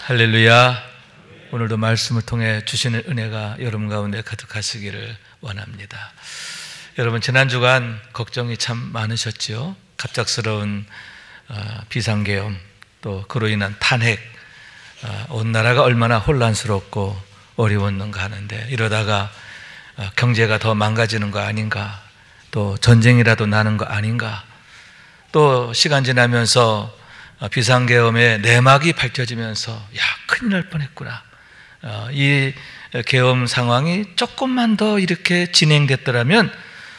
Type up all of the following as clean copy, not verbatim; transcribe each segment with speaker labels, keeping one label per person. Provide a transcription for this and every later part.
Speaker 1: 할렐루야. 오늘도 말씀을 통해 주시는 은혜가 여러분 가운데 가득하시기를 원합니다. 여러분, 지난 주간 걱정이 참 많으셨죠? 갑작스러운 비상계엄, 또 그로 인한 탄핵, 온 나라가 얼마나 혼란스럽고 어려웠는가 하는데, 이러다가 경제가 더 망가지는 거 아닌가, 또 전쟁이라도 나는 거 아닌가, 또 시간 지나면서 비상계엄의 내막이 밝혀지면서 큰일 날 뻔했구나, 이 계엄 상황이 조금만 더 이렇게 진행됐더라면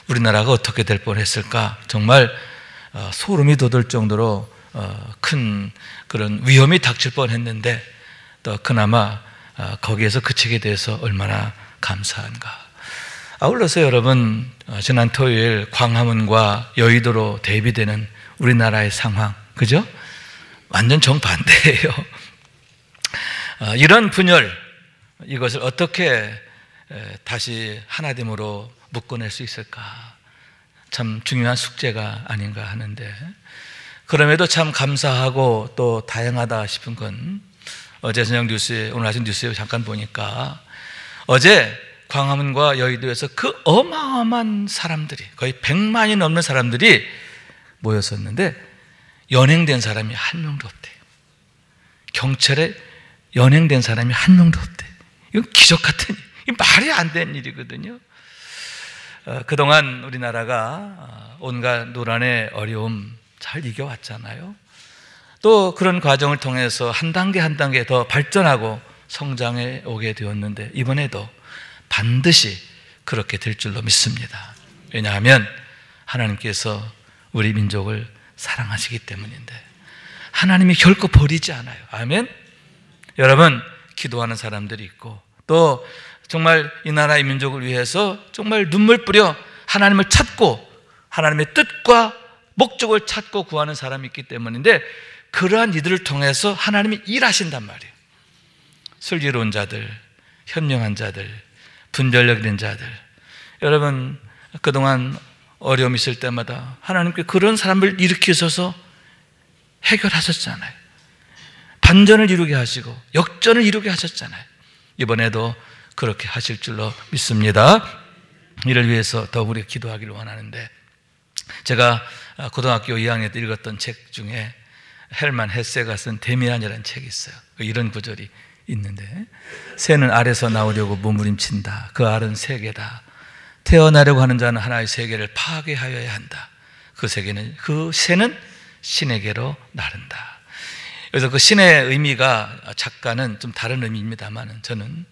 Speaker 1: 우리나라가 어떻게 될 뻔했을까, 정말 소름이 돋을 정도로 큰 그런 위험이 닥칠 뻔했는데, 또 그나마 거기에서 그치게 돼서 얼마나 감사한가. 아울러서 여러분, 지난 토요일 광화문과 여의도로 대비되는 우리나라의 상황, 그죠? 완전 정반대예요. 이런 분열, 이것을 어떻게 다시 하나됨으로 묶어낼 수 있을까? 참 중요한 숙제가 아닌가 하는데, 그럼에도 참 감사하고 또 다양하다 싶은 건, 어제 저녁 뉴스에, 오늘 아침 뉴스에 잠깐 보니까 어제 광화문과 여의도에서 그 어마어마한 사람들이, 거의 100만이 넘는 사람들이 모였었는데 연행된 사람이 한 명도 없대요. 경찰에 연행된 사람이 한 명도 없대요. 이건 기적 같은 일, 말이 안 되는 일이거든요. 그동안 우리나라가 온갖 노란의 어려움 잘 이겨왔잖아요. 또 그런 과정을 통해서 한 단계 한 단계 더 발전하고 성장해 오게 되었는데, 이번에도 반드시 그렇게 될 줄로 믿습니다. 왜냐하면 하나님께서 우리 민족을 사랑하시기 때문인데, 하나님이 결코 버리지 않아요. 아멘. 여러분, 기도하는 사람들이 있고, 또 정말 이 나라의 민족을 위해서 정말 눈물 뿌려 하나님을 찾고 하나님의 뜻과 목적을 찾고 구하는 사람이 있기 때문인데, 그러한 이들을 통해서 하나님이 일하신단 말이에요. 슬기로운 자들, 현명한 자들, 분별력 있는 자들. 여러분, 그동안 어려움이 있을 때마다 하나님께 그런 사람을 일으키셔서 해결하셨잖아요. 반전을 이루게 하시고 역전을 이루게 하셨잖아요. 이번에도 그렇게 하실 줄로 믿습니다. 이를 위해서 더 우리가 기도하기를 원하는데, 제가 고등학교 2학년 때 읽었던 책 중에 헬만 헤세가 쓴 데미안이라는 책이 있어요. 이런 구절이 있는데, 새는 알에서 나오려고 몸부림친다. 그 알은 세계다. 태어나려고 하는 자는 하나의 세계를 파괴하여야 한다. 그 새는 신에게로 나른다. 그래서 그 신의 의미가, 작가는 좀 다른 의미입니다만, 저는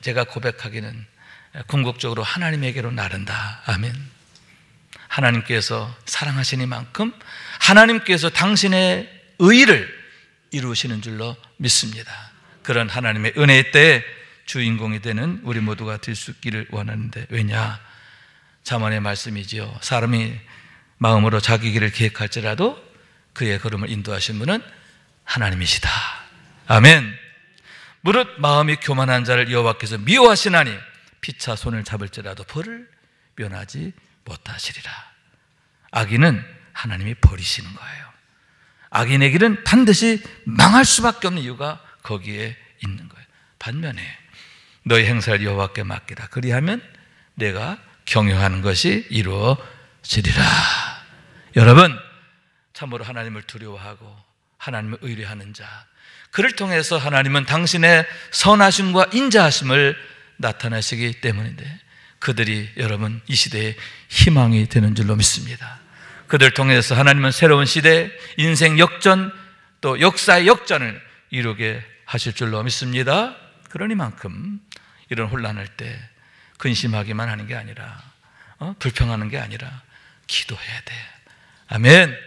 Speaker 1: 제가 고백하기는 궁극적으로 하나님에게로 나른다. 아멘. 하나님께서 사랑하시니만큼 하나님께서 당신의 의를 이루시는 줄로 믿습니다. 그런 하나님의 은혜의 때에 주인공이 되는 우리 모두가 될 수 있기를 원하는데, 왜냐? 잠언의 말씀이지요. 사람이 마음으로 자기 길을 계획할지라도 그의 걸음을 인도하신 분은 하나님이시다. 아멘. 무릇 마음이 교만한 자를 여호와께서 미워하시나니 피차 손을 잡을지라도 벌을 면하지 못하시리라. 악인은 하나님이 버리시는 거예요. 악인의 길은 반드시 망할 수밖에 없는 이유가 거기에 있는 거예요. 반면에 너희 행사를 여호와께 맡기라. 그리하면 내가 경영하는 것이 이루어지리라. 여러분, 참으로 하나님을 두려워하고 하나님을 의뢰하는 자, 그를 통해서 하나님은 당신의 선하심과 인자하심을 나타내시기 때문인데, 그들이 여러분 이 시대의 희망이 되는 줄로 믿습니다. 그들을 통해서 하나님은 새로운 시대, 인생 역전, 또 역사의 역전을 이루게 하실 줄로 믿습니다. 그러니만큼 이런 혼란할 때 근심하기만 하는 게 아니라, 불평하는 게 아니라 기도해야 돼. 아멘.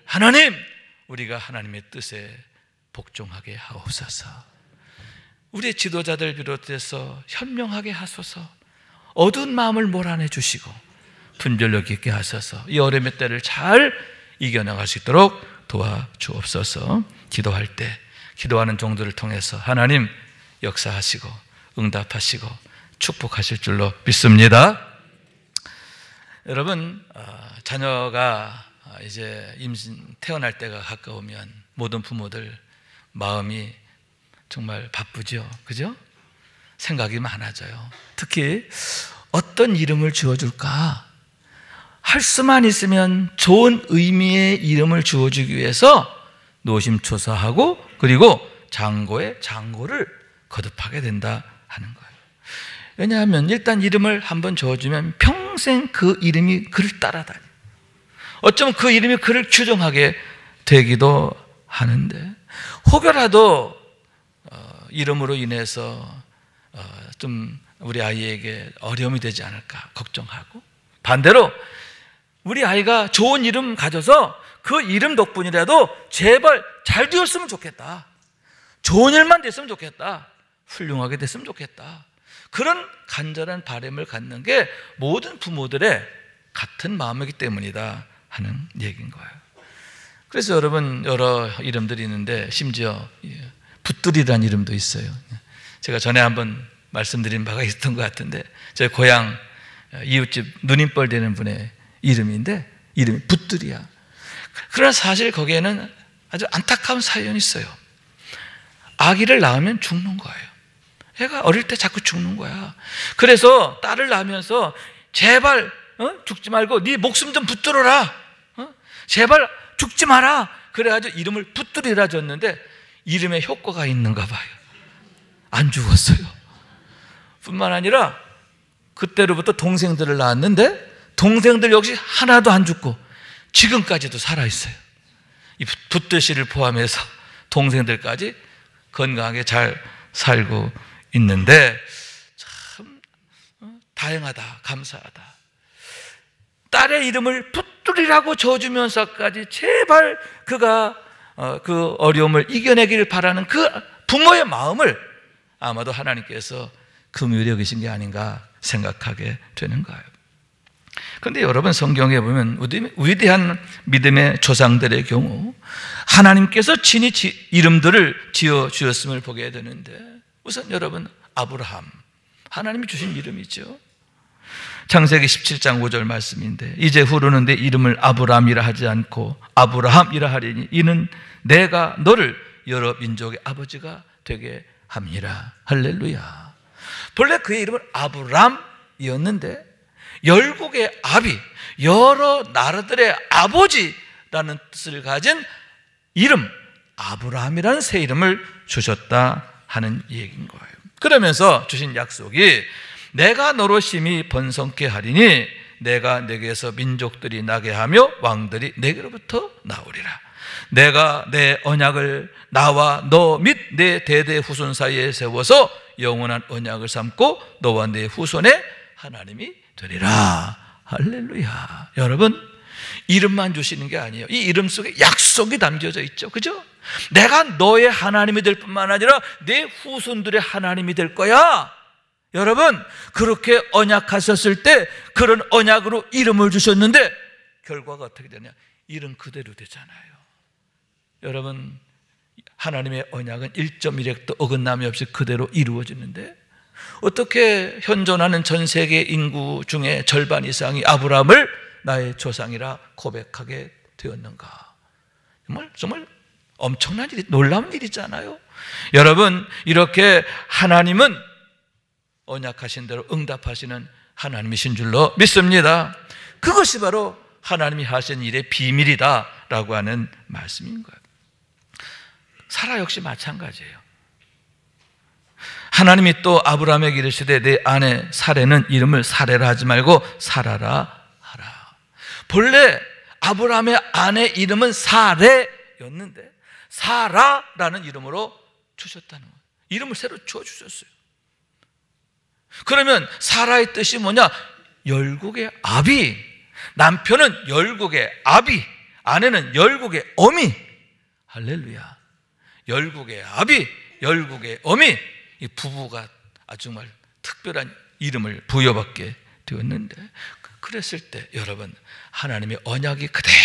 Speaker 1: 하나님, 우리가 하나님의 뜻에 복종하게 하옵소서. 우리의 지도자들 비롯해서 현명하게 하소서. 어두운 마음을 몰아내 주시고 분별력 있게 하소서. 이 어려움의 때를 잘 이겨나갈 수 있도록 도와주옵소서. 기도할 때 기도하는 종들을 통해서 하나님 역사하시고 응답하시고 축복하실 줄로 믿습니다. 여러분, 자녀가 이제 임신 태어날 때가 가까우면 모든 부모들 마음이 정말 바쁘죠. 그죠? 생각이 많아져요. 특히 어떤 이름을 지어줄까? 할 수만 있으면 좋은 의미의 이름을 지어주기 위해서 노심초사하고 그리고 장고에 장고를 거듭하게 된다 하는 거예요. 왜냐하면 일단 이름을 한번 지어주면 평생 그 이름이 그를 따라다녀요. 어쩌면 그 이름이 그를 규정하게 되기도 하는데, 혹여라도 이름으로 인해서 좀 우리 아이에게 어려움이 되지 않을까 걱정하고, 반대로 우리 아이가 좋은 이름 가져서 그 이름 덕분이라도 제발 잘 되었으면 좋겠다, 좋은 일만 됐으면 좋겠다, 훌륭하게 됐으면 좋겠다, 그런 간절한 바람을 갖는 게 모든 부모들의 같은 마음이기 때문이다 하는 얘기인 거예요. 그래서 여러분, 여러 이름들이 있는데 심지어 붓들이라는 이름도 있어요. 제가 전에 한번 말씀드린 바가 있었던 것 같은데, 제 고향 이웃집 누님뻘 되는 분의 이름인데 이름이 붓들이야. 그러나 사실 거기에는 아주 안타까운 사연이 있어요. 아기를 낳으면 죽는 거예요. 애가 어릴 때 자꾸 죽는 거야. 그래서 딸을 낳으면서 제발 죽지 말고 네 목숨 좀 붙들어라, 제발 죽지 마라, 그래가지고 이름을 붓들이라 줬는데 이름에 효과가 있는가 봐요. 안 죽었어요. 뿐만 아니라 그때로부터 동생들을 낳았는데 동생들 역시 하나도 안 죽고 지금까지도 살아있어요. 이 붓들씨를 포함해서 동생들까지 건강하게 잘 살고 있는데 참 다행하다, 감사하다. 딸의 이름을 붓들이라고 지어주면서까지 제발 그가 그 어려움을 이겨내기를 바라는 그 부모의 마음을 아마도 하나님께서 긍휼히 여기신 게 아닌가 생각하게 되는 거예요. 그런데 여러분, 성경에 보면 위대한 믿음의 조상들의 경우 하나님께서 친히 이름들을 지어주셨음을 보게 되는데, 우선 여러분, 아브라함, 하나님이 주신 이름이죠. 창세기 17장 5절 말씀인데, 이제 후로는 내 이름을 아브람이라 하지 않고 아브라함이라 하리니 이는 내가 너를 여러 민족의 아버지가 되게 함이라. 할렐루야. 본래 그의 이름은 아브람이었는데 열국의 아비, 여러 나라들의 아버지라는 뜻을 가진 이름 아브라함이라는 새 이름을 주셨다 하는 얘기인 거예요. 그러면서 주신 약속이 내가 너로 심히 번성케 하리니 내가 내게서 민족들이 나게 하며 왕들이 내게로부터 나오리라. 내가 내 언약을 나와 너 및 내 대대 후손 사이에 세워서 영원한 언약을 삼고 너와 내 후손의 하나님이 되리라. 할렐루야. 여러분, 이름만 주시는 게 아니에요. 이 이름 속에 약속이 담겨져 있죠. 그죠? 내가 너의 하나님이 될 뿐만 아니라 내 후손들의 하나님이 될 거야. 여러분, 그렇게 언약하셨을 때 그런 언약으로 이름을 주셨는데 결과가 어떻게 되냐? 이름 그대로 되잖아요. 여러분, 하나님의 언약은 1.1획도 어긋남이 없이 그대로 이루어지는데 어떻게 현존하는 전 세계 인구 중에 절반 이상이 아브라함을 나의 조상이라 고백하게 되었는가? 정말 엄청난 일이, 놀라운 일이잖아요. 여러분, 이렇게 하나님은 언약하신 대로 응답하시는 하나님이신 줄로 믿습니다. 그것이 바로 하나님이 하신 일의 비밀이다라고 하는 말씀인 거예요. 사라 역시 마찬가지예요. 하나님이 또 아브라함에게 이르시되 내 아내 사레는 이름을 사레라 하지 말고 사라라 하라. 본래 아브라함의 아내 이름은 사레였는데 사라라는 이름으로 주셨다는 거예요. 이름을 새로 주어주셨어요. 그러면 사라의 뜻이 뭐냐? 열국의 아비. 남편은 열국의 아비, 아내는 열국의 어미. 할렐루야. 열국의 아비, 열국의 어미, 이 부부가 아주 정말 특별한 이름을 부여받게 되었는데, 그랬을 때 여러분, 하나님의 언약이 그대로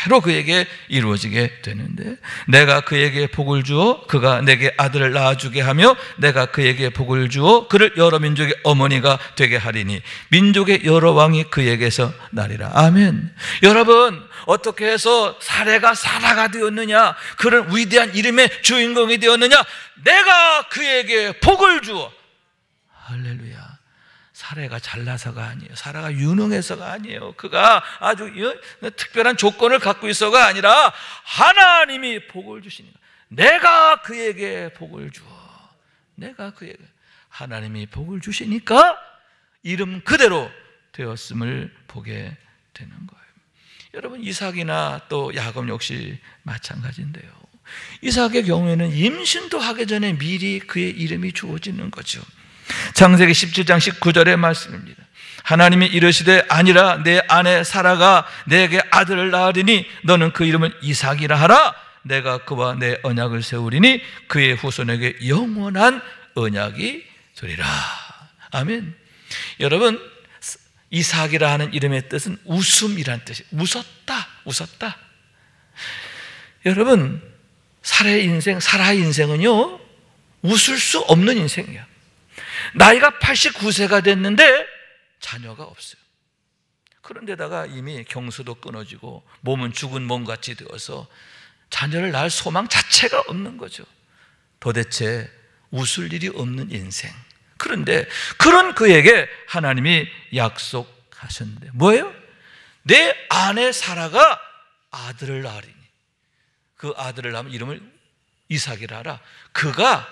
Speaker 1: 그대로 그에게 이루어지게 되는데, 내가 그에게 복을 주어 그가 내게 아들을 낳아주게 하며 내가 그에게 복을 주어 그를 여러 민족의 어머니가 되게 하리니 민족의 여러 왕이 그에게서 나리라. 아멘. 여러분, 어떻게 해서 사레가 사라가 되었느냐? 그런 위대한 이름의 주인공이 되었느냐? 내가 그에게 복을 주어. 할렐루야. 사레가 잘나서가 아니에요. 사라가 유능해서가 아니에요. 그가 아주 특별한 조건을 갖고 있어가 아니라 하나님이 복을 주시니까 내가 그에게 복을 주어. 내가 그에게, 하나님이 복을 주시니까 이름 그대로 되었음을 보게 되는 거예요. 여러분, 이삭이나 또 야곱 역시 마찬가지인데요. 이삭의 경우에는 임신도 하기 전에 미리 그의 이름이 주어지는 거죠. 창세기 17장 19절의 말씀입니다. 하나님이 이르시되 아니라 내 아내 사라가 내게 아들을 낳으리니 너는 그 이름을 이삭이라 하라. 내가 그와 내 언약을 세우리니 그의 후손에게 영원한 언약이 되리라. 아멘. 여러분, 이삭이라 하는 이름의 뜻은 웃음이란 뜻이에요. 웃었다, 웃었다. 여러분, 사라의 인생은요, 웃을 수 없는 인생이야. 나이가 89세가 됐는데 자녀가 없어요. 그런데다가 이미 경수도 끊어지고 몸은 죽은 몸같이 되어서 자녀를 낳을 소망 자체가 없는 거죠. 도대체 웃을 일이 없는 인생. 그런데 그런 그에게 하나님이 약속하셨는데 뭐예요? 내 아내 사라가 아들을 낳으리니 그 아들을 낳으면 이름을 이삭이라 하라. 그가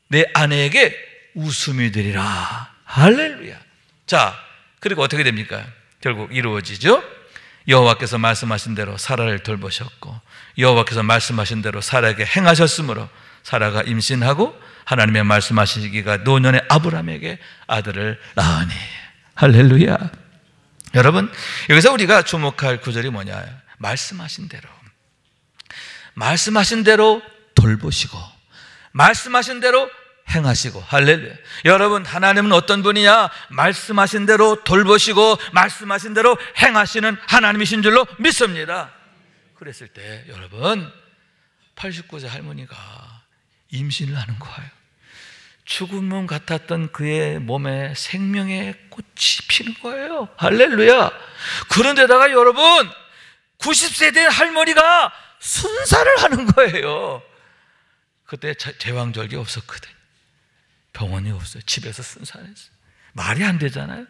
Speaker 1: 내 아내에게 웃음이 되리라. 할렐루야. 자, 그리고 어떻게 됩니까? 결국 이루어지죠. 여호와께서 말씀하신 대로 사라를 돌보셨고 여호와께서 말씀하신 대로 사라에게 행하셨으므로 사라가 임신하고 하나님의 말씀하시기가 노년의 아브라함에게 아들을 낳으니. 할렐루야. 여러분, 여기서 우리가 주목할 구절이 뭐냐? 말씀하신 대로 돌보시고 말씀하신 대로 행하시고. 할렐루야. 여러분, 하나님은 어떤 분이냐? 말씀하신 대로 돌보시고 말씀하신 대로 행하시는 하나님이신 줄로 믿습니다. 그랬을 때 여러분, 89세 할머니가 임신을 하는 거예요. 죽은 몸 같았던 그의 몸에 생명의 꽃이 피는 거예요. 할렐루야. 그런데다가 여러분, 90세 된 할머니가 순산을 하는 거예요. 그때 제왕절개 없었거든요. 병원이 없어요. 집에서 순산했어요. 말이 안 되잖아요.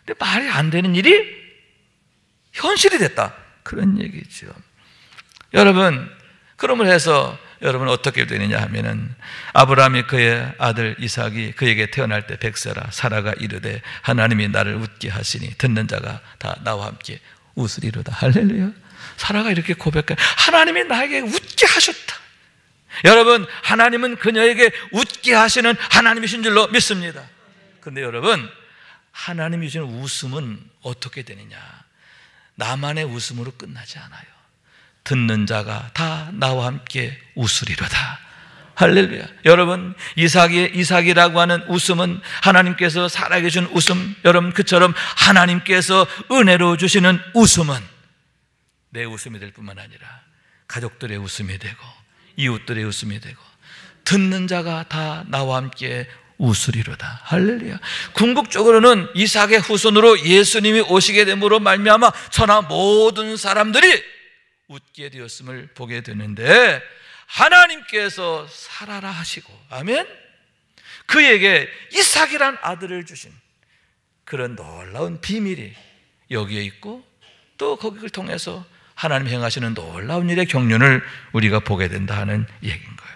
Speaker 1: 근데 말이 안 되는 일이 현실이 됐다, 그런 얘기죠. 여러분, 그러므로 해서 여러분 어떻게 되느냐 하면은 아브라함이 그의 아들 이삭이 그에게 태어날 때 백세라. 사라가 이르되 하나님이 나를 웃게 하시니 듣는 자가 다 나와 함께 웃으리로다. 할렐루야. 사라가 이렇게 고백해. 하나님이 나에게 웃게 하셨다. 여러분, 하나님은 그녀에게 웃게 하시는 하나님이신 줄로 믿습니다. 그런데 여러분, 하나님이 주시는 웃음은 어떻게 되느냐? 나만의 웃음으로 끝나지 않아요. 듣는 자가 다 나와 함께 웃으리로다. 할렐루야. 여러분, 이삭이라고 하는 웃음은 하나님께서 사라에게 준 웃음. 여러분, 그처럼 하나님께서 은혜로 주시는 웃음은 내 웃음이 될 뿐만 아니라 가족들의 웃음이 되고 이웃들의 웃음이 되고 듣는 자가 다 나와 함께 웃으리로다. 할렐루야. 궁극적으로는 이삭의 후손으로 예수님이 오시게 됨으로 말미암아 천하 모든 사람들이 웃게 되었음을 보게 되는데, 하나님께서 살아라 하시고, 아멘, 그에게 이삭이란 아들을 주신 그런 놀라운 비밀이 여기에 있고, 또 거기를 통해서 하나님 행하시는 놀라운 일의 경륜을 우리가 보게 된다 하는 얘기인 거예요.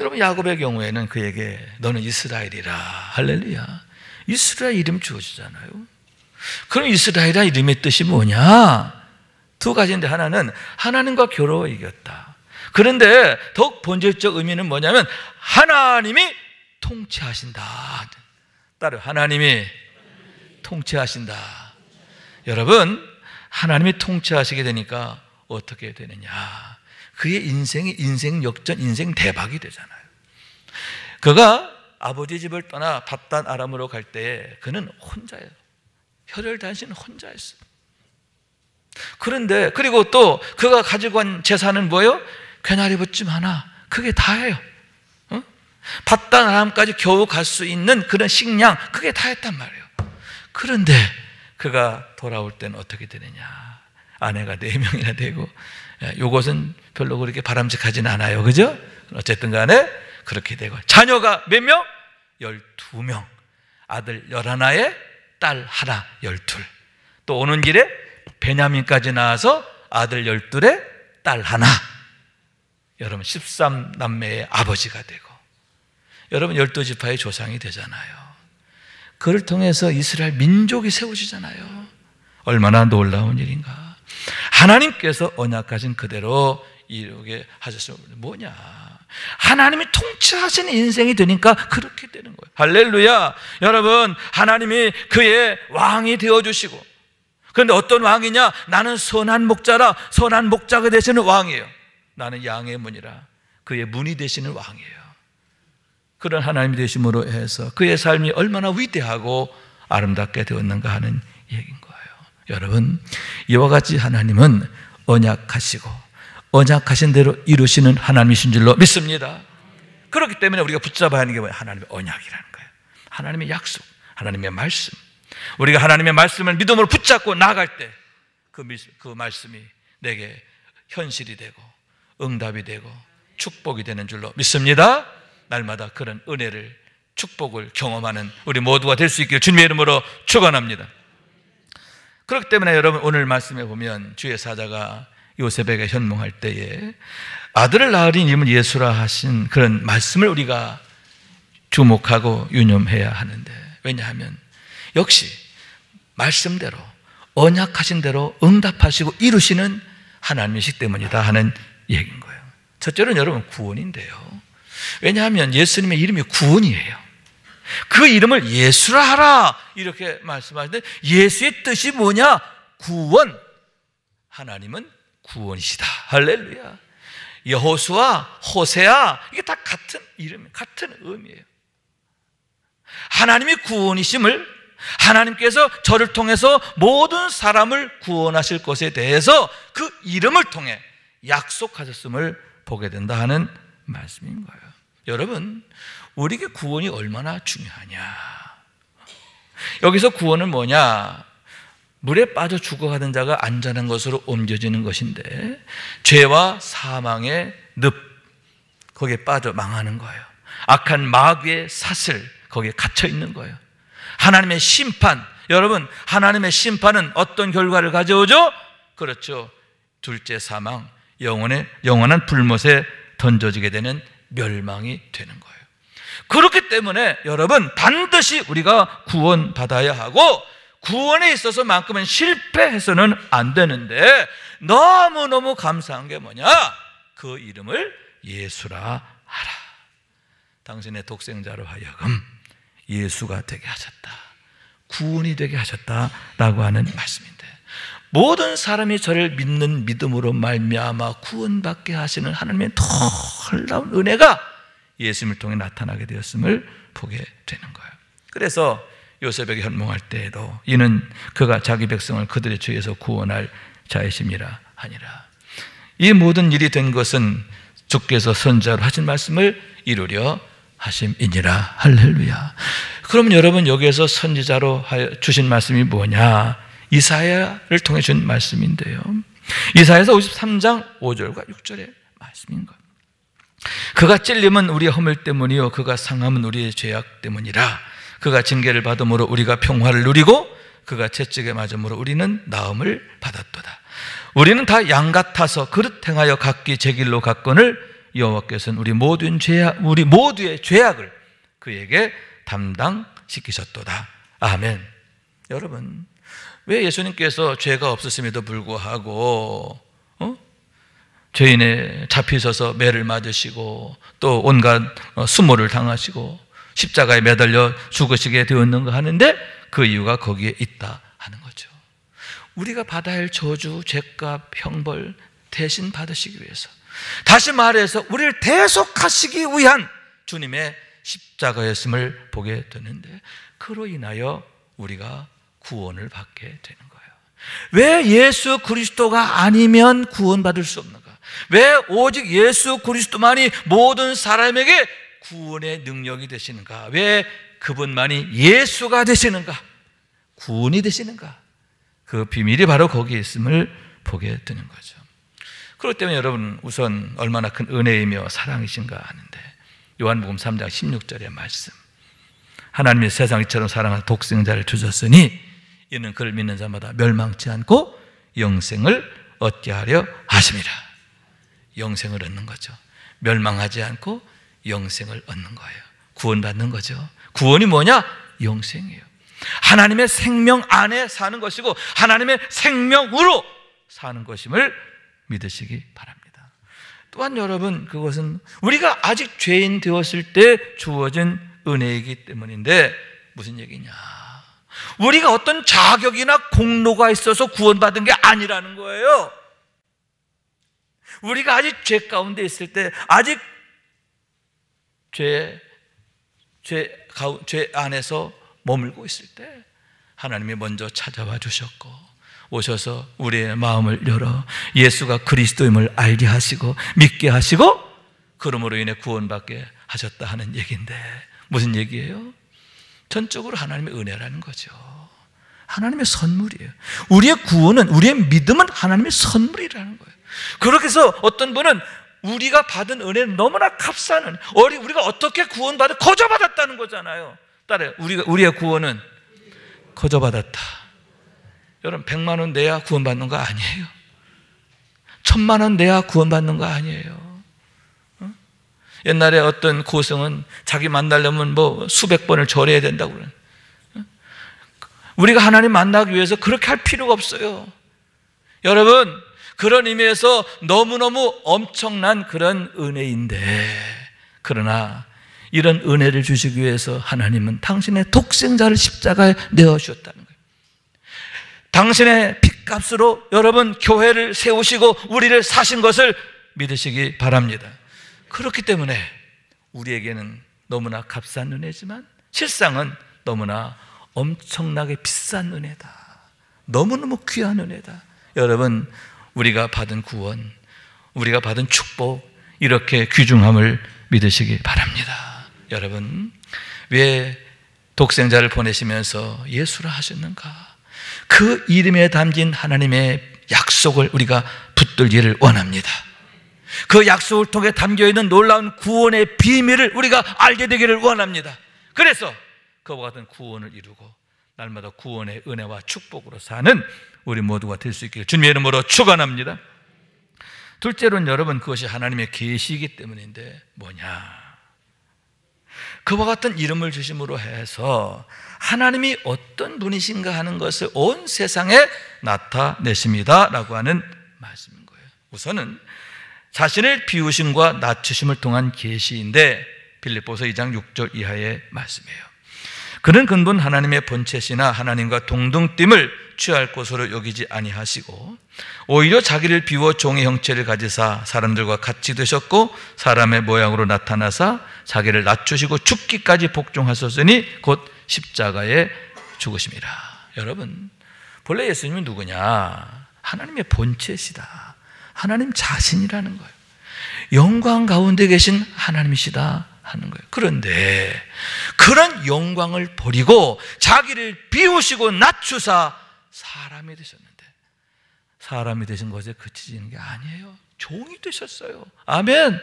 Speaker 1: 여러분, 야곱의 경우에는 그에게 너는 이스라엘이라. 할렐루야. 이스라엘 이름 주어지잖아요. 그럼 이스라엘이라는 이름의 뜻이 뭐냐? 두 가지인데, 하나는 하나님과 겨루어 이겼다. 그런데 더욱 본질적 의미는 뭐냐면 하나님이 통치하신다. 따로 하나님이 통치하신다. 여러분, 하나님이 통치하시게 되니까 어떻게 되느냐? 그의 인생이 인생 역전, 인생 대박이 되잖아요. 그가 아버지 집을 떠나 밧단 아람으로 갈 때 그는 혼자예요. 혈혈단신 혼자였어요. 그런데 그리고 또 그가 가지고 간 재산은 뭐예요? 괴나리 봇짐 하나, 그게 다예요. 바단 아람까지 겨우 갈 수 있는 그런 식량, 그게 다였단 말이에요. 그런데 그가 돌아올 때는 어떻게 되느냐? 아내가 4명이나 되고, 이것은 별로 그렇게 바람직하지는 않아요, 그죠? 어쨌든 간에 그렇게 되고, 자녀가 몇 명? 12명. 아들 11에 딸 하나 12. 또 오는 길에 베냐민까지 나와서 아들 12에 딸 하나. 여러분 13남매의 아버지가 되고, 여러분 12지파의 조상이 되잖아요. 그를 통해서 이스라엘 민족이 세워지잖아요. 얼마나 놀라운 일인가. 하나님께서 언약하신 그대로 이루게 하셨으면 뭐냐, 하나님이 통치하시는 인생이 되니까 그렇게 되는 거예요. 할렐루야. 여러분, 하나님이 그의 왕이 되어주시고, 그런데 어떤 왕이냐? 나는 선한 목자라, 선한 목자가 되시는 왕이에요. 나는 양의 문이라, 그의 문이 되시는 왕이에요. 그런 하나님이 되심으로 해서 그의 삶이 얼마나 위대하고 아름답게 되었는가 하는 얘기인 거예요. 여러분, 이와 같이 하나님은 언약하시고 언약하신 대로 이루시는 하나님이신 줄로 믿습니다. 그렇기 때문에 우리가 붙잡아야 하는 게 뭐예요? 하나님의 언약이라는 거예요. 하나님의 약속, 하나님의 말씀. 우리가 하나님의 말씀을 믿음으로 붙잡고 나아갈 때 그 말씀이 내게 현실이 되고 응답이 되고 축복이 되는 줄로 믿습니다. 날마다 그런 은혜를, 축복을 경험하는 우리 모두가 될 수 있기를 주님의 이름으로 축원합니다. 그렇기 때문에 여러분, 오늘 말씀에 보면 주의 사자가 요셉에게 현몽할 때에 아들을 낳으린 이름은 예수라 하신 그런 말씀을 우리가 주목하고 유념해야 하는데, 왜냐하면 역시 말씀대로 언약하신 대로 응답하시고 이루시는 하나님이시기 때문이다 하는 얘기인 거예요. 첫째로는 여러분 구원인데요, 왜냐하면 예수님의 이름이 구원이에요. 그 이름을 예수라 하라 이렇게 말씀하시는데, 예수의 뜻이 뭐냐? 구원. 하나님은 구원이시다. 할렐루야. 여호수아, 호세아, 이게 다 같은 이름이에요. 같은 의미예요. 하나님이 구원이심을, 하나님께서 저를 통해서 모든 사람을 구원하실 것에 대해서 그 이름을 통해 약속하셨음을 보게 된다 하는 말씀인 거예요. 여러분, 우리에게 구원이 얼마나 중요하냐. 여기서 구원은 뭐냐? 물에 빠져 죽어가던 자가 안전한 것으로 옮겨지는 것인데, 죄와 사망의 늪, 거기에 빠져 망하는 거예요. 악한 마귀의 사슬, 거기에 갇혀 있는 거예요. 하나님의 심판, 여러분, 하나님의 심판은 어떤 결과를 가져오죠? 그렇죠. 둘째 사망, 영원한 불못에 던져지게 되는 멸망이 되는 거예요. 그렇기 때문에 여러분, 반드시 우리가 구원받아야 하고, 구원에 있어서만큼은 실패해서는 안 되는데, 너무너무 감사한 게 뭐냐? 그 이름을 예수라 하라. 당신의 독생자로 하여금 예수가 되게 하셨다, 구원이 되게 하셨다라고 하는 말씀인데, 모든 사람이 저를 믿는 믿음으로 말미암아 구원받게 하시는 하나님의 놀라운 은혜가 예수님을 통해 나타나게 되었음을 보게 되는 거예요. 그래서 요셉에게 현몽할 때에도 이는 그가 자기 백성을 그들의 죄에서 구원할 자이심이라 하니라. 이 모든 일이 된 것은 주께서 선지자로 하신 말씀을 이루려 하심이니라. 할렐루야. 그럼 여러분, 여기에서 선지자로 주신 말씀이 뭐냐? 이사야를 통해 준 말씀인데요, 이사야서 53장 5절과 6절의 말씀인 것. 그가 찔림은 우리의 허물 때문이요 그가 상함은 우리의 죄악 때문이라. 그가 징계를 받음으로 우리가 평화를 누리고 그가 채찍에 맞음으로 우리는 나음을 받았도다. 우리는 다 양 같아서 그릇 행하여 각기 제 길로 갔거늘 여호와께서는 우리 모두의 죄악을 그에게 담당시키셨도다. 아멘. 여러분, 왜 예수님께서 죄가 없으심에도 불구하고 죄인에 잡히셔서 매를 맞으시고 또 온갖 수모를 당하시고 십자가에 매달려 죽으시게 되었는가 하는데, 그 이유가 거기에 있다 하는 거죠. 우리가 받아야 할 저주, 죄값, 형벌 대신 받으시기 위해서, 다시 말해서 우리를 대속하시기 위한 주님의 십자가였음을 보게 되는데, 그로 인하여 우리가 구원을 받게 되는 거예요. 왜 예수 그리스도가 아니면 구원받을 수 없는가? 왜 오직 예수 그리스도만이 모든 사람에게 구원의 능력이 되시는가? 왜 그분만이 예수가 되시는가? 구원이 되시는가? 그 비밀이 바로 거기에 있음을 보게 되는 거죠. 그렇기 때문에 여러분, 우선 얼마나 큰 은혜이며 사랑이신가 하는데, 요한복음 3장 16절의 말씀, 하나님이 세상을 이처럼 사랑한 독생자를 주셨으니 이는 그를 믿는 자마다 멸망치 않고 영생을 얻게 하려 하심이라. 영생을 얻는 거죠. 멸망하지 않고 영생을 얻는 거예요. 구원받는 거죠. 구원이 뭐냐? 영생이에요. 하나님의 생명 안에 사는 것이고 하나님의 생명으로 사는 것임을 믿으시기 바랍니다. 또한 여러분, 그것은 우리가 아직 죄인 되었을 때 주어진 은혜이기 때문인데, 무슨 얘기냐? 우리가 어떤 자격이나 공로가 있어서 구원받은 게 아니라는 거예요. 우리가 아직 죄 가운데 있을 때, 아직 죄 안에서 머물고 있을 때 하나님이 먼저 찾아와 주셨고 오셔서 우리의 마음을 열어 예수가 그리스도임을 알게 하시고 믿게 하시고 그러므로 인해 구원받게 하셨다 하는 얘기인데, 무슨 얘기예요? 전적으로 하나님의 은혜라는 거죠. 하나님의 선물이에요. 우리의 구원은, 우리의 믿음은 하나님의 선물이라는 거예요. 그렇게 해서 어떤 분은 우리가 받은 은혜는 너무나 값싼 은혜, 우리가 어떻게 구원받아? 거저받았다는 거잖아요. 따라요. 우리의 구원은 거저받았다. 여러분, 100만 원 내야 구원받는 거 아니에요. 1000만 원 내야 구원받는 거 아니에요. 옛날에 어떤 고승은 자기 만나려면 수백 번을 절해야 된다고 그래요. 우리가 하나님 만나기 위해서 그렇게 할 필요가 없어요. 여러분, 그런 의미에서 너무너무 엄청난 그런 은혜인데, 그러나 이런 은혜를 주시기 위해서 하나님은 당신의 독생자를 십자가에 내어주셨다는 거예요. 당신의 핏값으로 여러분 교회를 세우시고 우리를 사신 것을 믿으시기 바랍니다. 그렇기 때문에 우리에게는 너무나 값싼 은혜지만 실상은 너무나 엄청나게 비싼 은혜다. 너무너무 귀한 은혜다. 여러분, 우리가 받은 구원, 우리가 받은 축복, 이렇게 귀중함을 믿으시기 바랍니다. 여러분, 왜 독생자를 보내시면서 예수라 하셨는가? 그 이름에 담긴 하나님의 약속을 우리가 붙들기를 원합니다. 그 약속을 통해 담겨있는 놀라운 구원의 비밀을 우리가 알게 되기를 원합니다. 그래서 그와 같은 구원을 이루고 날마다 구원의 은혜와 축복으로 사는 우리 모두가 될 수 있기를 주님의 이름으로 축원합니다. 둘째로는 여러분, 그것이 하나님의 계시이기 때문인데 뭐냐? 그와 같은 이름을 주심으로 해서 하나님이 어떤 분이신가 하는 것을 온 세상에 나타내십니다 라고 하는 말씀인 거예요. 우선은 자신을 비우심과 낮추심을 통한 계시인데, 빌립보서 2장 6절 이하의 말씀이에요. 그는 근본 하나님의 본체시나 하나님과 동등됨을 취할 것으로 여기지 아니하시고 오히려 자기를 비워 종의 형체를 가지사 사람들과 같이 되셨고 사람의 모양으로 나타나사 자기를 낮추시고 죽기까지 복종하셨으니 곧 십자가에 죽으심이라. 여러분, 본래 예수님은 누구냐? 하나님의 본체시다. 하나님 자신이라는 거예요. 영광 가운데 계신 하나님이시다 하는 거예요. 그런데 그런 영광을 버리고 자기를 비우시고 낮추사 사람이 되셨는데, 사람이 되신 것에 그치지는 게 아니에요. 종이 되셨어요. 아멘.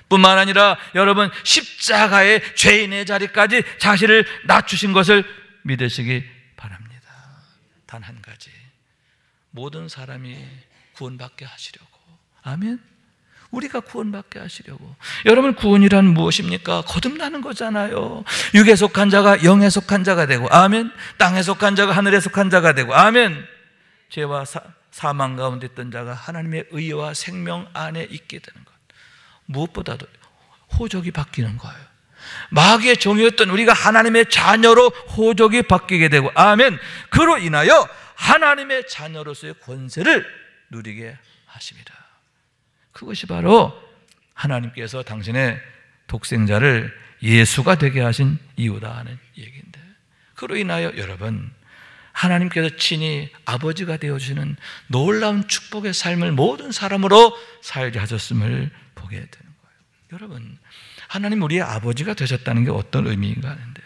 Speaker 1: 뿐만 아니라 여러분, 십자가의 죄인의 자리까지 자신을 낮추신 것을 믿으시기 바랍니다. 단 한 가지, 모든 사람이 구원받게 하시려고. 아멘. 우리가 구원받게 하시려고. 여러분, 구원이란 무엇입니까? 거듭나는 거잖아요. 육에 속한 자가 영에 속한 자가 되고, 아멘. 땅에 속한 자가 하늘에 속한 자가 되고, 아멘. 죄와 사망 가운데 있던 자가 하나님의 의와 생명 안에 있게 되는 것. 무엇보다도 호적이 바뀌는 거예요. 마귀의 종이었던 우리가 하나님의 자녀로 호적이 바뀌게 되고, 아멘. 그로 인하여 하나님의 자녀로서의 권세를 누리게 하십니다. 그것이 바로 하나님께서 당신의 독생자를 예수가 되게 하신 이유다 하는 얘기인데, 그로 인하여 여러분, 하나님께서 친히 아버지가 되어주시는 놀라운 축복의 삶을 모든 사람으로 살게 하셨음을 보게 되는 거예요. 여러분, 하나님 우리의 아버지가 되셨다는 게 어떤 의미인가 하는데,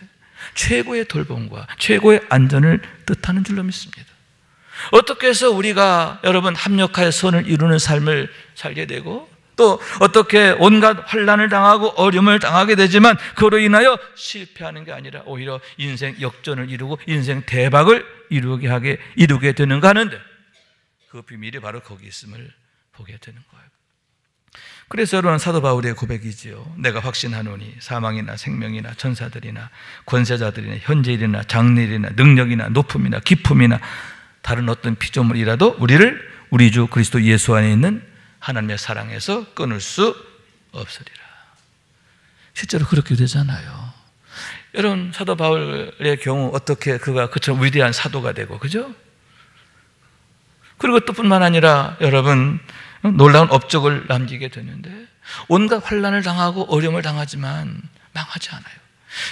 Speaker 1: 최고의 돌봄과 최고의 안전을 뜻하는 줄로 믿습니다. 어떻게 해서 우리가 여러분 합력하여 선을 이루는 삶을 살게 되고, 또 어떻게 온갖 환난을 당하고 어려움을 당하게 되지만 그로 인하여 실패하는 게 아니라 오히려 인생 역전을 이루고 인생 대박을 이루게 되는가 하는데, 그 비밀이 바로 거기 있음을 보게 되는 거예요. 그래서 여러분, 사도 바울의 고백이지요. 내가 확신하노니 사망이나 생명이나 천사들이나 권세자들이나 현재일이나 장래일이나 능력이나 높음이나 기품이나 다른 어떤 피조물이라도 우리를 우리 주 그리스도 예수 안에 있는 하나님의 사랑에서 끊을 수 없으리라. 실제로 그렇게 되잖아요. 여러분, 사도 바울의 경우 어떻게 그가 그처럼 위대한 사도가 되고, 그죠? 그리고 또 뿐만 아니라 여러분 놀라운 업적을 남기게 되는데, 온갖 환난을 당하고 어려움을 당하지만 망하지 않아요.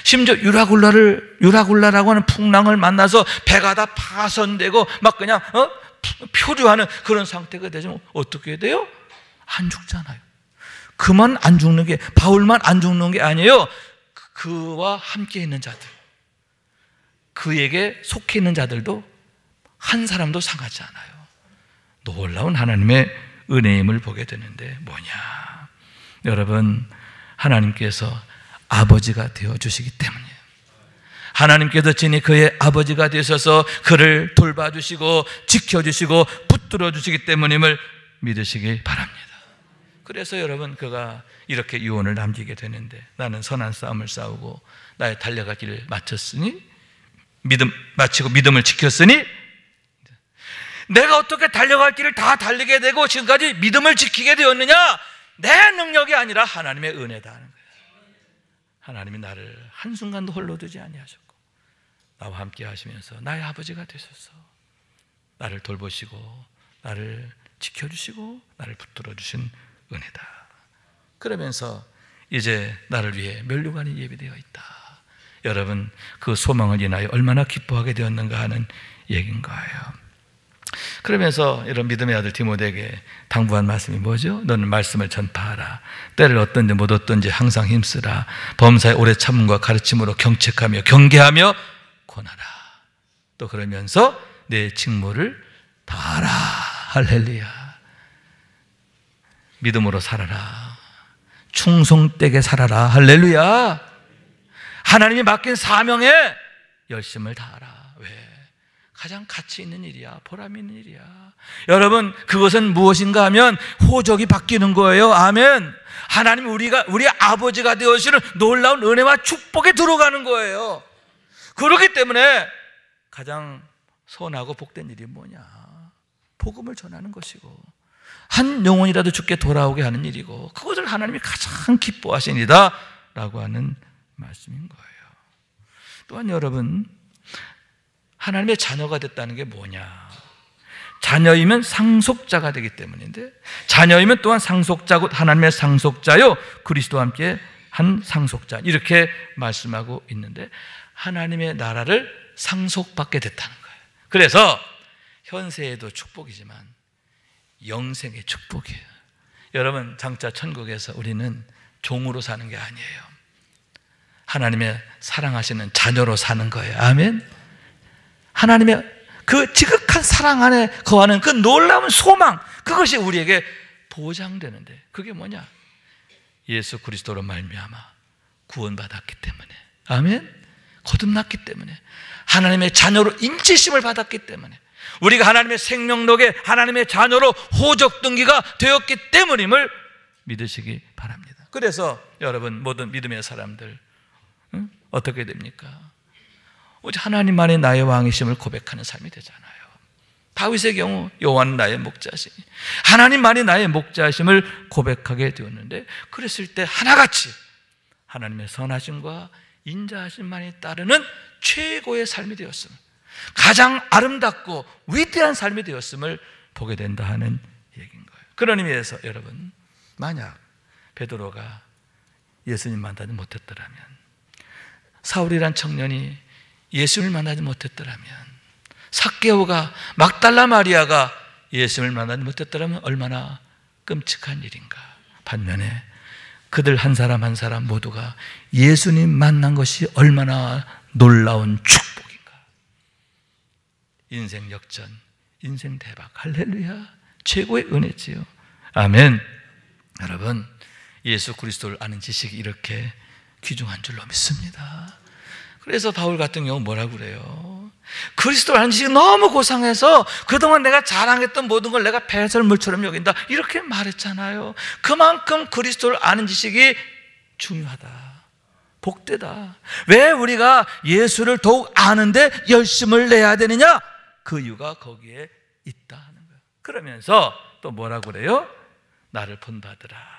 Speaker 1: 심지어 유라굴라라고 하는 풍랑을 만나서 배가 다 파손되고 막 그냥 표류하는 그런 상태가 되지만 어떻게 돼요? 안 죽잖아요. 그만 안 죽는 게, 바울만 안 죽는 게 아니에요. 그와 함께 있는 자들, 그에게 속해 있는 자들도 한 사람도 상하지 않아요. 놀라운 하나님의 은혜임을 보게 되는데 뭐냐? 여러분, 하나님께서 아버지가 되어주시기 때문이에요. 하나님께서 친히 그의 아버지가 되셔서 그를 돌봐주시고 지켜주시고 붙들어주시기 때문임을 믿으시기 바랍니다. 그래서 여러분, 그가 이렇게 유언을 남기게 되는데, 나는 선한 싸움을 싸우고 나의 달려갈 길을 마치고 믿음을 지켰으니, 내가 어떻게 달려갈 길을 다 달리게 되고 지금까지 믿음을 지키게 되었느냐? 내 능력이 아니라 하나님의 은혜다 하는 거예요. 하나님이 나를 한순간도 홀로 두지 아니하셨고 나와 함께 하시면서 나의 아버지가 되셔서 나를 돌보시고 나를 지켜주시고 나를 붙들어 주신 은혜다. 그러면서 이제 나를 위해 면류관이 예비되어 있다. 여러분, 그 소망을 인하여 얼마나 기뻐하게 되었는가 하는 얘기인 거예요. 그러면서 이런 믿음의 아들 디모데에게 당부한 말씀이 뭐죠? 너는 말씀을 전파하라. 때를 얻든지 못 얻든지 항상 힘쓰라. 범사의 오래 참음과 가르침으로 경책하며 경계하며 권하라. 또 그러면서 내 직무를 다하라. 할렐루야. 믿음으로 살아라. 충성되게 살아라. 할렐루야. 하나님이 맡긴 사명에 열심을 다하라. 왜? 가장 가치 있는 일이야. 보람 있는 일이야. 여러분, 그것은 무엇인가 하면 호적이 바뀌는 거예요. 아멘. 하나님, 우리 아버지가 되어주시는 놀라운 은혜와 축복에 들어가는 거예요. 그렇기 때문에 가장 선하고 복된 일이 뭐냐? 복음을 전하는 것이고 한 영혼이라도 주께 돌아오게 하는 일이고, 그것을 하나님이 가장 기뻐하시니다 라고 하는 말씀인 거예요. 또한 여러분, 하나님의 자녀가 됐다는 게 뭐냐? 자녀이면 상속자가 되기 때문인데, 자녀이면 또한 상속자고 하나님의 상속자요 그리스도와 함께 한 상속자, 이렇게 말씀하고 있는데 하나님의 나라를 상속받게 됐다는 거예요. 그래서 현세에도 축복이지만 영생의 축복이에요. 여러분, 장차 천국에서 우리는 종으로 사는 게 아니에요. 하나님의 사랑하시는 자녀로 사는 거예요. 아멘. 하나님의 그 지극한 사랑 안에 거하는 그 놀라운 소망, 그것이 우리에게 보장되는데, 그게 뭐냐? 예수 그리스도로 말미암아 구원받았기 때문에, 아멘. 거듭났기 때문에, 하나님의 자녀로 인치심을 받았기 때문에, 우리가 하나님의 생명록에 하나님의 자녀로 호적 등기가 되었기 때문임을 믿으시기 바랍니다. 그래서 여러분, 모든 믿음의 사람들 어떻게 됩니까? 오직 하나님만이 나의 왕이심을 고백하는 삶이 되잖아요. 다윗의 경우 여호와는 나의 목자시니, 하나님만이 나의 목자심을 고백하게 되었는데, 그랬을 때 하나같이 하나님의 선하심과 인자하심만이 따르는 최고의 삶이 되었음을, 가장 아름답고 위대한 삶이 되었음을 보게 된다 하는 얘기인 거예요. 그런 의미에서 여러분, 만약 베드로가 예수님 만나지 못했더라면, 사울이란 청년이 예수를 만나지 못했더라면, 삭개오가, 막달라 마리아가 예수님을 만나지 못했더라면 얼마나 끔찍한 일인가. 반면에 그들 한 사람 한 사람 모두가 예수님 만난 것이 얼마나 놀라운 축복인가. 인생 역전, 인생 대박, 할렐루야. 최고의 은혜지요. 아멘. 여러분, 예수 그리스도를 아는 지식이 이렇게 귀중한 줄로 믿습니다. 그래서 바울 같은 경우 뭐라고 그래요? 그리스도를 아는 지식이 너무 고상해서 그동안 내가 자랑했던 모든 걸 내가 배설물처럼 여긴다, 이렇게 말했잖아요. 그만큼 그리스도를 아는 지식이 중요하다, 복되다. 왜 우리가 예수를 더욱 아는데 열심을 내야 되느냐? 그 이유가 거기에 있다 하는 거예요. 그러면서 또 뭐라고 그래요? 나를 본받으라.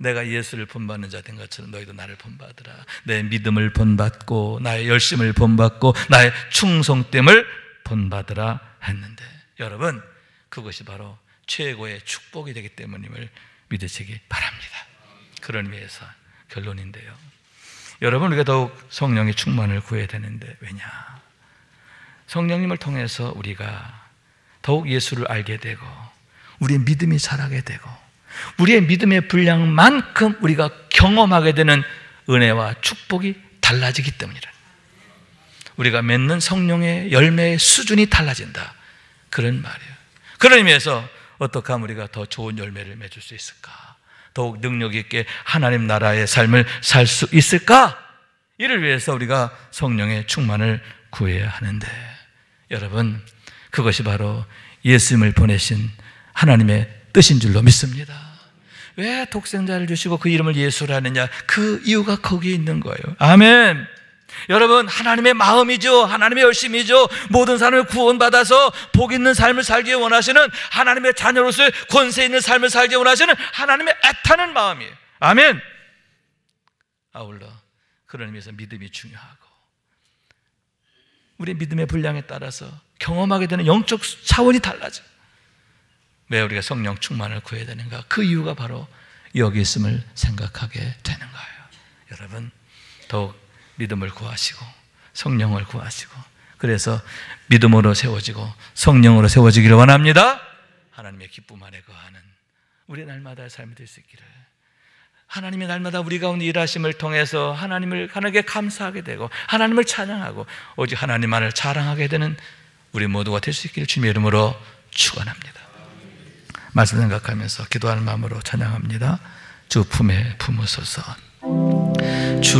Speaker 1: 내가 예수를 본받는 자 된 것처럼 너희도 나를 본받으라. 내 믿음을 본받고 나의 열심을 본받고 나의 충성됨을 본받으라 했는데, 여러분, 그것이 바로 최고의 축복이 되기 때문임을 믿으시기 바랍니다. 그런 의미에서 결론인데요, 여러분, 우리가 더욱 성령의 충만을 구해야 되는데, 왜냐? 성령님을 통해서 우리가 더욱 예수를 알게 되고 우리의 믿음이 자라게 되고 우리의 믿음의 분량만큼 우리가 경험하게 되는 은혜와 축복이 달라지기 때문이라. 우리가 맺는 성령의 열매의 수준이 달라진다, 그런 말이에요. 그런 의미에서 어떻게 하면 우리가 더 좋은 열매를 맺을 수 있을까? 더욱 능력 있게 하나님 나라의 삶을 살 수 있을까? 이를 위해서 우리가 성령의 충만을 구해야 하는데, 여러분, 그것이 바로 예수님을 보내신 하나님의 뜻인 줄로 믿습니다. 왜 독생자를 주시고 그 이름을 예수라 하느냐? 그 이유가 거기에 있는 거예요. 아멘. 여러분, 하나님의 마음이죠. 하나님의 열심이죠. 모든 사람을 구원받아서 복 있는 삶을 살기 원하시는, 하나님의 자녀로서의 권세 있는 삶을 살기 원하시는 하나님의 애타는 마음이에요. 아멘. 아울러 그런 의미에서 믿음이 중요하고, 우리의 믿음의 분량에 따라서 경험하게 되는 영적 차원이 달라져요. 왜 우리가 성령 충만을 구해야 되는가? 그 이유가 바로 여기 있음을 생각하게 되는 거예요. 여러분, 더욱 믿음을 구하시고 성령을 구하시고, 그래서 믿음으로 세워지고 성령으로 세워지기를 원합니다. 하나님의 기쁨 안에 거하는 우리의 날마다의 삶이 될 수 있기를, 하나님의 날마다 우리 가운데 일하심을 통해서 하나님께 감사하게 되고 하나님을 찬양하고 오직 하나님만을 자랑하게 되는 우리 모두가 될 수 있기를 주님의 이름으로 축원합니다. 말씀 생각하면서 기도하는 마음으로 찬양합니다. 주 품에 품으소서. 주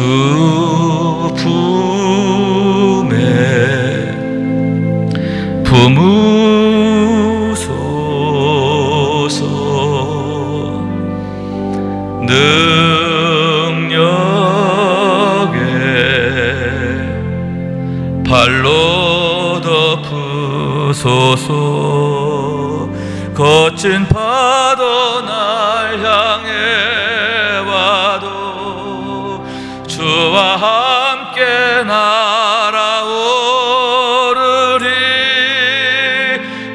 Speaker 1: 품에 품으소서. 능력에 발로 덮으소서. 거친 파도 날 향해 와도 주와 함께 날아오르리.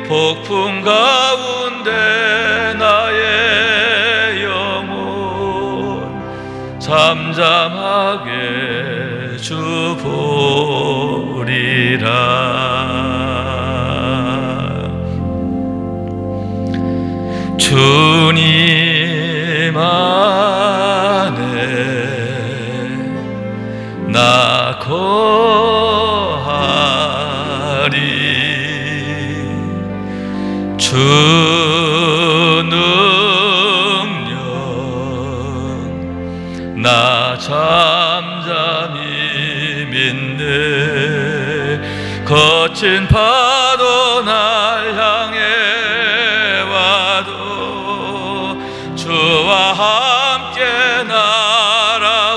Speaker 1: 폭풍 가운데 나의 영혼 잠잠하게 주 보리라. 주님 안에 나 거하리. 주 능력 나 잠잠히 믿네. 거친 파도 날 향해 주와 함께 날아오르리.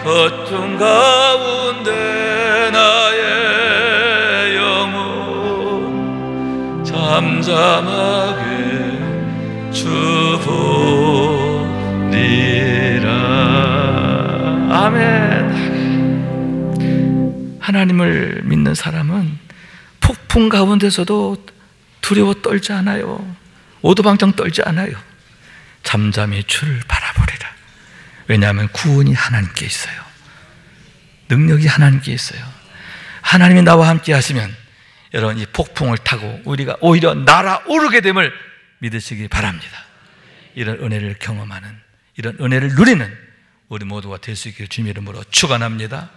Speaker 1: 고통 가운데 나의 영혼 잠잠하게 주 보리라. 아멘. 하나님을 믿는 사람은 폭풍 가운데서도 두려워 떨지 않아요. 오도방정 떨지 않아요. 잠잠히 주를 바라보리라. 왜냐하면 구원이 하나님께 있어요. 능력이 하나님께 있어요. 하나님이 나와 함께 하시면 여러분 이 폭풍을 타고 우리가 오히려 날아오르게 됨을 믿으시기 바랍니다. 이런 은혜를 경험하는, 이런 은혜를 누리는 우리 모두가 될 수 있기를 주님의 이름으로 축원합니다.